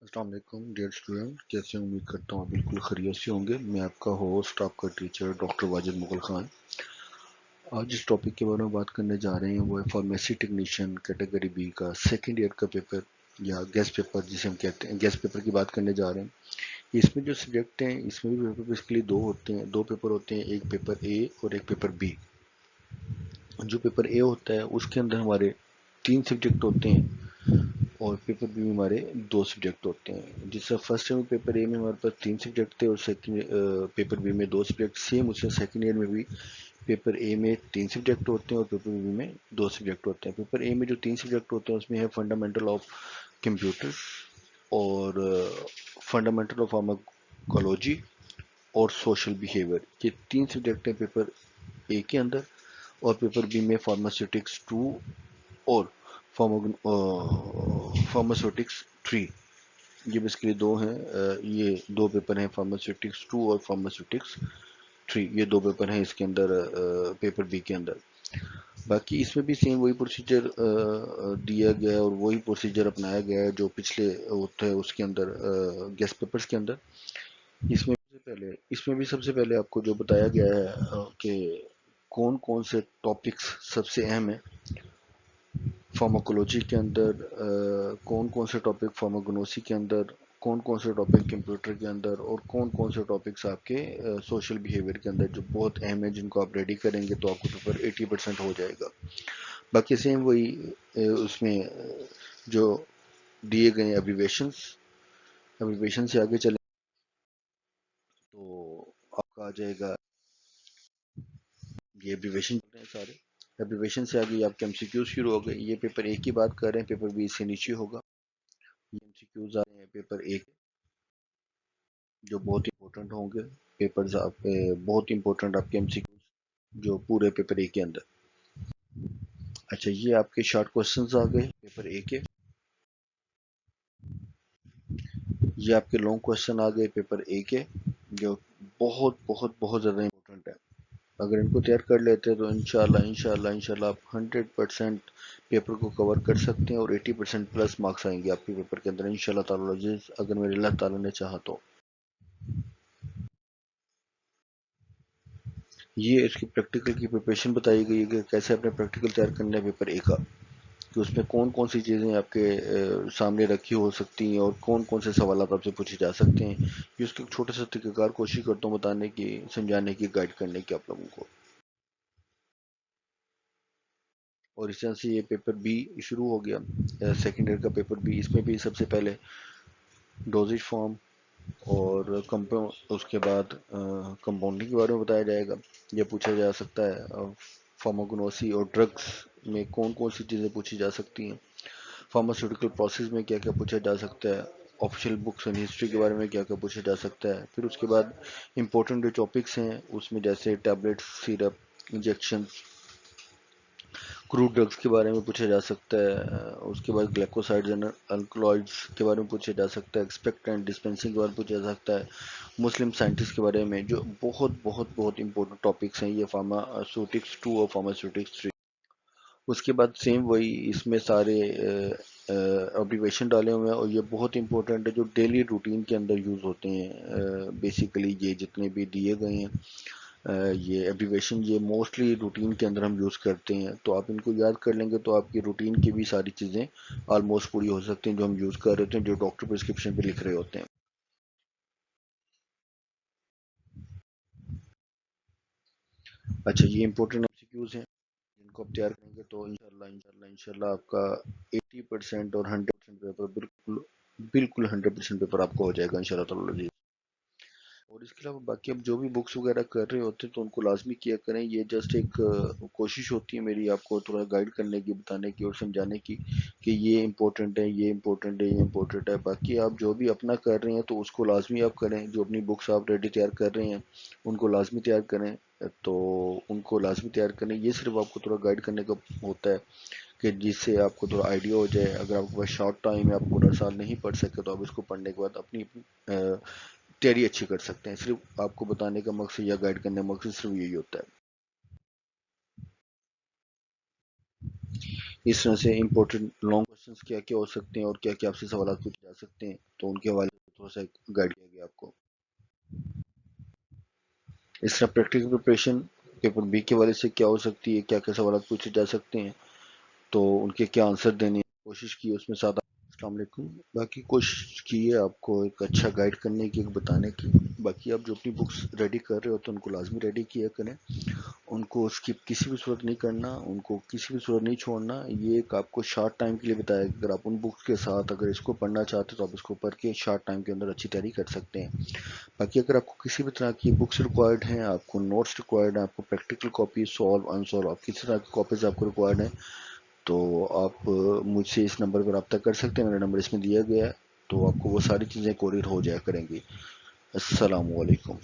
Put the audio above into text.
अस्सलाम वालेकुम dear student, कैसे उम्मीद करता हूँ आप बिल्कुल खैरियत से होंगे। मैं आपका होस्ट, आपका टीचर डॉक्टर वाजिद मुगल खान। आज जिस टॉपिक के बारे में बात करने जा रहे हैं वो है फार्मेसी टेक्नीशियन कैटेगरी बी का सेकंड ईयर का पेपर या गेस्ट पेपर जिसे हम कहते हैं। गेस्ट पेपर की बात करने जा रहे हैं। इसमें जो सब्जेक्ट हैं इसमें भी पेपर बेसिकली दो पेपर होते हैं, एक पेपर ए और एक पेपर बी। जो पेपर ए होता है उसके अंदर हमारे 3 सब्जेक्ट होते हैं और पेपर बी में हमारे 2 सब्जेक्ट होते हैं। जिससे फर्स्ट ईयर में पेपर ए में हमारे पास 3 सब्जेक्ट थे और सेकंड पेपर बी में 2 सब्जेक्ट। सेम उससे सेकंड ईयर में भी पेपर ए में 3 सब्जेक्ट होते हैं और पेपर बी में 2 सब्जेक्ट होते हैं। पेपर ए में जो 3 सब्जेक्ट होते हैं उसमें है फंडामेंटल ऑफ कंप्यूटर और फंडामेंटल ऑफ फार्माकोलॉजी और सोशल बिहेवियर। ये 3 सब्जेक्ट हैं पेपर ए के अंदर। और पेपर बी में फार्मास्यूटिक्स 2 और फार्मास्यूटिक्स 3। ये बेसिकली दो हैं, ये 2 पेपर हैं, फार्मास्यूटिक्स 2 और फार्मास्यूटिक्स 3। ये 2 पेपर हैं इसके अंदर, पेपर बी के अंदर। बाकी इसमें भी सेम वही प्रोसीजर दिया गया है और वही प्रोसीजर अपनाया गया है जो पिछले होता है उसके अंदर गेस्ट पेपर्स के अंदर। इसमें भी सबसे पहले आपको जो बताया गया है कि कौन कौन से टॉपिक्स सबसे अहम है फार्माकोलॉजी के अंदर, कौन कौन से टॉपिक फार्माकोनोसी के अंदर, कौन कौन से टॉपिक कंप्यूटर के अंदर और कौन कौन से टॉपिक्स आपके सोशल बिहेवियर के अंदर जो बहुत अहम है, जिनको आप रेडी करेंगे तो आपको पेपर 80% हो जाएगा। बाकी सेम वही उसमें जो दिए गए एब्रीवेशन से आगे चले तो आपका आ जाएगा ये एब्रीवेशन सारे। एब्रीवेशन से आगे आपके एमसीक्यूज शुरू हो गए। ये पेपर ए की बात कर रहे हैं, पेपर बी से नीचे होगा। ये एमसीक्यूज आ रहे हैं पेपर ए जो बहुत इंपॉर्टेंट होंगे। पेपर्स आपके बहुत इंपॉर्टेंट आपके एमसीक्यूज जो पूरे पेपर ए के अंदर। अच्छा, ये आपके शॉर्ट क्वेश्चंस आ गए पेपर ए के। ये आपके लॉन्ग क्वेश्चन आ गए पेपर ए के जो बहुत बहुत बहुत ज़्यादा इंपॉर्टेंट है। अगर इनको तैयार कर लेते हैं तो इंशाल्लाह आप 100% पेपर को कवर कर सकते हैं और 80% प्लस मार्क्स आएंगे आपके पेपर के अंदर इंशाल्लाह ताला, अगर मेरे अल्लाह ताला ने चाहा तो। ये इसकी प्रैक्टिकल की प्रिपरेशन बताई गई है कि कैसे अपने प्रैक्टिकल तैयार करना है पेपर ए का, कि उसमें कौन कौन सी चीज़ें आपके सामने रखी हो सकती हैं और कौन कौन से सवाल आपसे पूछे जा सकते हैं। ये उसके छोटे से तरीक़ेकार कोशिश करता हूँ बताने की, समझाने की, गाइड करने की आप लोगों को। और इस तरह से ये पेपर बी शुरू हो गया, सेकेंड ईयर का पेपर बी। इसमें भी सबसे पहले डोजेज फॉर्म और कंपाउंड, उसके बाद कंपाउंडिंग के बारे में बताया जाएगा। यह पूछा जा सकता है फार्माकोनोसी और ड्रग्स में कौन कौन सी चीज़ें पूछी जा सकती हैं, फार्मास्यूटिकल प्रोसेस में क्या क्या पूछा जा सकता है, ऑफिशियल बुक्स एंड हिस्ट्री के बारे में क्या क्या पूछा जा सकता है। फिर उसके बाद इंपॉर्टेंट जो टॉपिक्स हैं उसमें जैसे tablet, syrup, injection, crude drugs के बारे में पूछा जा सकता है। उसके बाद ग्लाइकोसाइड्स एंड अल्कलॉइड्स के बारे में पूछा जा सकता है। एक्सपेक्ट एंड डिस्पेंसिंग के बारे में पूछा जा सकता है। मुस्लिम साइंटिस्ट के बारे में, जो बहुत बहुत बहुत इंपॉर्टेंट टॉपिक्स हैं ये फार्मास्यूटिक्स 2 और फार्मास्यूटिक्स 3। उसके बाद सेम वही इसमें सारे ऑब्जर्वेशन डाले हुए हैं और ये बहुत इंपॉर्टेंट है जो डेली रूटीन के अंदर यूज़ होते हैं। बेसिकली ये जितने भी दिए गए हैं ये एब्रीवेशन, ये मोस्टली रूटीन के अंदर हम यूज़ करते हैं, तो आप इनको याद कर लेंगे तो आपकी रूटीन की भी सारी चीज़ें ऑलमोस्ट पूरी हो सकती हैं जो हम यूज़ कर रहे होते हैं, जो डॉक्टर प्रिस्क्रिप्शन पे लिख रहे होते हैं। अच्छा, ये इंपॉर्टेंट एमसीक्यूज हैं जिनको आप तैयार करेंगे तो इंशाल्लाह आपका 80% और 100% पेपर बिल्कुल बिल्कुल 100% पेपर आपका हो जाएगा इंशाल्लाह। और इसके अलावा बाकी आप जो भी बुक्स वगैरह कर रहे होते हैं तो उनको लाजमी किया करें। ये जस्ट एक कोशिश होती है मेरी आपको थोड़ा गाइड करने की, बताने की और समझाने की कि ये इम्पोर्टेंट है, ये इम्पोर्टेंट है, ये इम्पोर्टेंट है। बाकी आप जो भी अपना कर रहे हैं तो उसको लाजमी आप करें। जो अपनी बुक्स आप रेडी तैयार कर रहे हैं उनको लाजमी तैयार करें, तो उनको लाजमी तैयार करें। ये सिर्फ आपको थोड़ा गाइड करने का होता है कि जिससे आपको थोड़ा आइडिया हो जाए। अगर आपके पास शॉर्ट टाइम है, आप पूरा साल नहीं पढ़ सकते, तो आप इसको पढ़ने के बाद अपनी तैयारी अच्छी कर सकते हैं। सिर्फ आपको बताने का मकसद या गाइड करने का मकसद सिर्फ यही होता है। اس طرح سے امپورٹنٹ لانگ کوشچنس کیا کیا ہو سکتے ہیں اور کیا کیا آپ سے سوالات پوچھے جا سکتے ہیں، تو ان کے حوالے سے تھوڑا سا گائڈ کیا گیا آپ کو۔ اس طرح پریکٹیکل پریپریشن پیپر بی کے حوالے سے کیا ہو سکتی ہے، کیا کیا سوالات پوچھے جا سکتے ہیں، تو ان کے کیا آنسر دینے کی کوشش کی اس میں ساتھ۔ السلام علیکم۔ باقی کوشش کی ہے آپ کو ایک اچھا گائیڈ کرنے کی، ایک بتانے کی۔ باقی آپ جو اپنی بکس ریڈی کر رہے ہو تو ان کو لازمی ریڈی کیا کریں، ان کو اسکپ کسی بھی صورت نہیں کرنا، ان کو کسی بھی صورت نہیں چھوڑنا۔ یہ ایک آپ کو شارٹ ٹائم کے لیے بتایا کہ اگر آپ ان بکس کے ساتھ اگر اس کو پڑھنا چاہتے تو آپ اس کو پڑھ کے شارٹ ٹائم کے اندر اچھی تیاری کر سکتے ہیں۔ باقی اگر آپ کو کسی بھی طرح کی بکس ریکوائرڈ ہیں، آپ کو نوٹس ریکوائرڈ ہیں، آپ کو پریکٹیکل کاپی سالو انسالو آپ کسی طرح کی کاپیز آپ کو ریکوائرڈ ہیں، تو آپ مجھ سے اس نمبر پر رابطہ کر سکتے ہیں۔ میرا نمبر اس میں دیا گیا ہے، تو آپ کو وہ ساری چیزیں کوریئر ہو جایا کریں گی۔ السلام علیکم۔